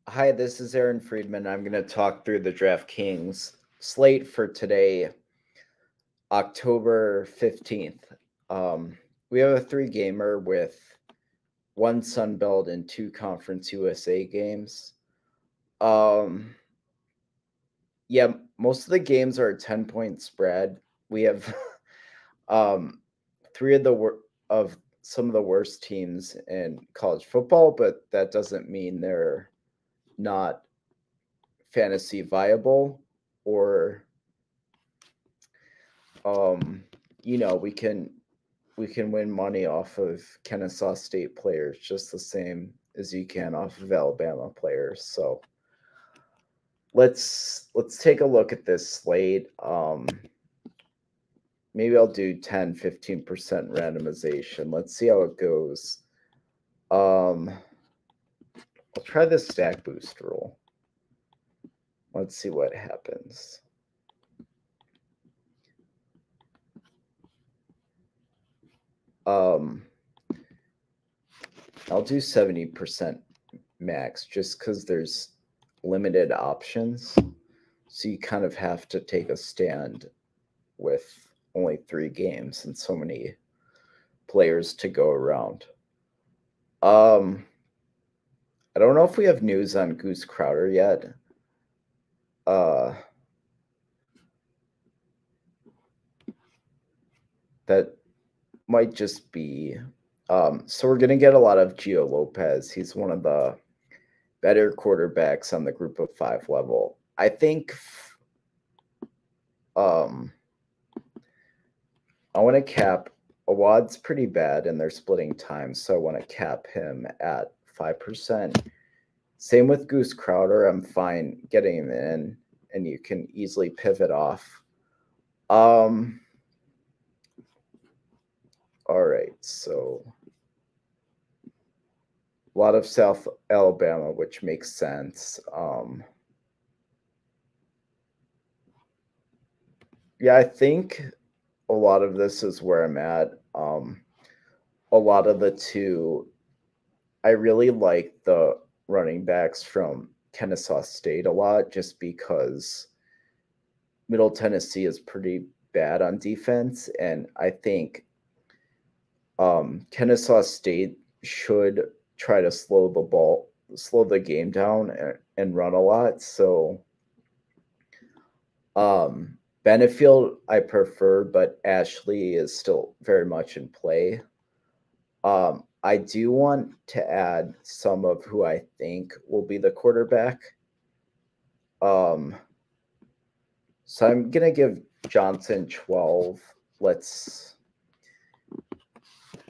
Hi, this is Aaron Friedman. I'm going to talk through the DraftKings slate for today, October 15th. We have a 3-gamer with 1 Sunbelt and 2 Conference USA games. Yeah, most of the games are a 10-point spread. We have 3 of some of the worst teams in college football, but that doesn't mean they're not fantasy viable or we can win money off of Kennesaw State players just the same as you can off of Alabama players. So let's take a look at this slate. Maybe I'll do 10-15% randomization. Let's see how it goes. I'll try the stack boost rule. Let's see what happens. I'll do 70% max just because there's limited options. So you kind of have to take a stand with only 3 games and so many players to go around. I don't know if we have news on Goose Crowder yet. That might just be so we're going to get a lot of Gio Lopez. He's one of the better quarterbacks on the group of 5 level. I think I want to cap Awad's pretty bad and they're splitting time, so I want to cap him at 5%. Same with Goose Crowder. I'm fine getting him in and you can easily pivot off. All right, so a lot of South Alabama, which makes sense. Yeah, I think a lot of this is where I'm at. A lot of the 2, I really like the running backs from Kennesaw State a lot just because Middle Tennessee is pretty bad on defense. And I think Kennesaw State should try to slow the game down and run a lot. So Benefield I prefer, but Ashley is still very much in play. I do want to add some of who I think will be the quarterback. So I'm going to give Johnson 12. Let's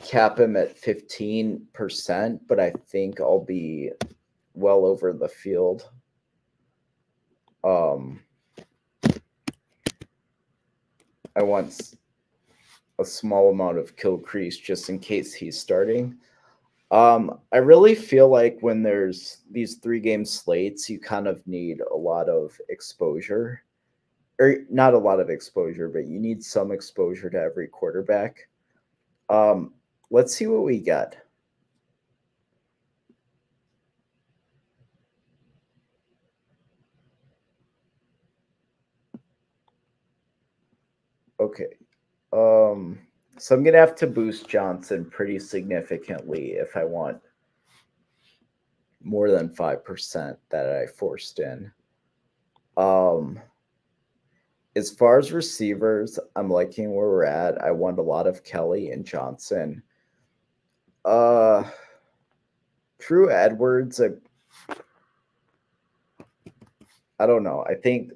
cap him at 15%, but I think I'll be well over the field. I want a small amount of kill crease just in case he's starting. I really feel like when there's these 3-game slates, you kind of need a lot of exposure. Or not a lot of exposure, but you need some exposure to every quarterback. Let's see what we get. Okay. So I'm going to have to boost Johnson pretty significantly if I want more than 5% that I forced in. As far as receivers, I'm liking where we're at. I want a lot of Kelly and Johnson. True Edwards, I don't know. I think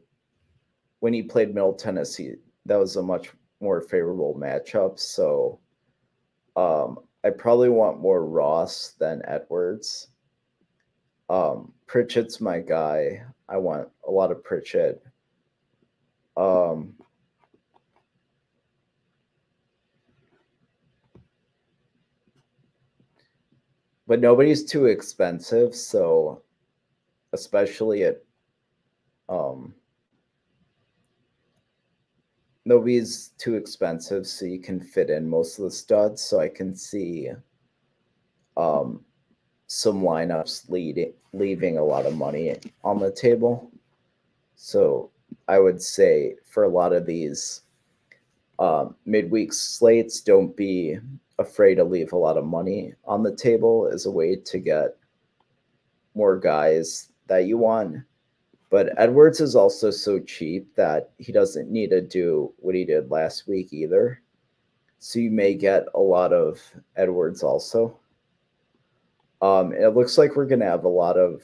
when he played Middle Tennessee, that was a much more favorable matchup. So I probably want more Ross than Edwards. Pritchett's my guy. I want a lot of Pritchett. But nobody's too expensive, so especially at nobody's too expensive, so you can fit in most of the studs. So I can see some lineups leaving a lot of money on the table. So I would say for a lot of these midweek slates, don't be afraid to leave a lot of money on the table as a way to get more guys that you want. But Edwards is also so cheap that he doesn't need to do what he did last week either. So you may get a lot of Edwards also. It looks like we're going to have a lot of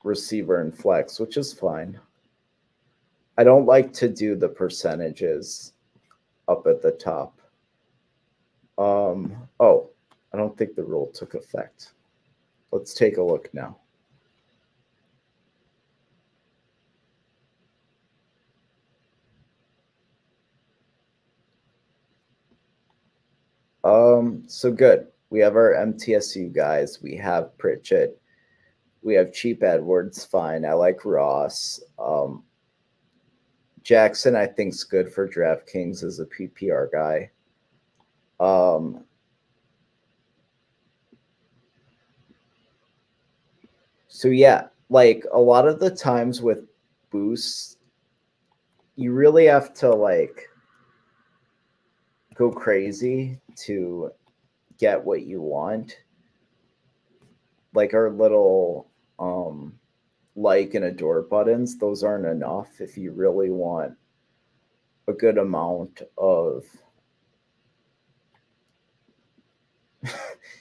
receiver and flex, which is fine. I don't like to do the percentages up at the top. Oh, I don't think the rule took effect. Let's take a look now. So good. We have our MTSU guys. We have Pritchett. We have Cheap Edwards. Fine. I like Ross. Jackson, I think, is good for DraftKings as a PPR guy. So yeah, like a lot of the times with boosts, you really have to like go crazy to get what you want. Like our little like and adore buttons, those aren't enough if you really want a good amount of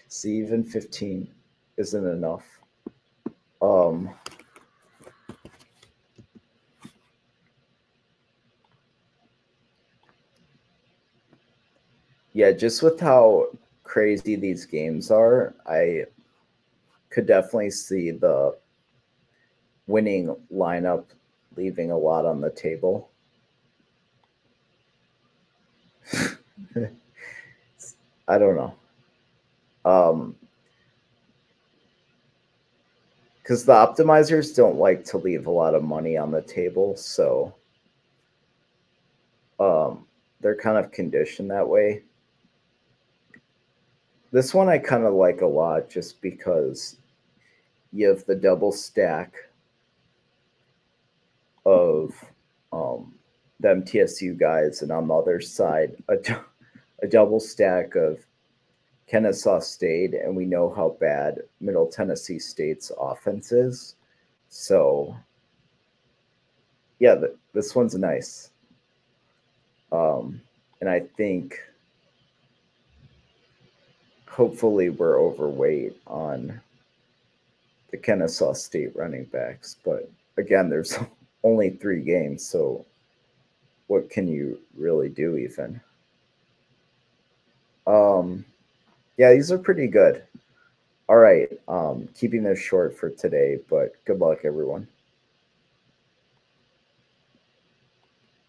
see, even 15 isn't enough. Yeah, just with how crazy these games are, I could definitely see the winning lineup leaving a lot on the table. I don't know. Because the optimizers don't like to leave a lot of money on the table, so they're kind of conditioned that way. This one I kind of like a lot just because you have the double stack of the MTSU guys, and on the other side, a double stack of Kennesaw State, and we know how bad Middle Tennessee State's offense is. So, yeah, this one's nice. And I think hopefully we're overweight on the Kennesaw State running backs. But again, there's only 3 games, so what can you really do even? Yeah, these are pretty good. All right, keeping this short for today, but good luck, everyone.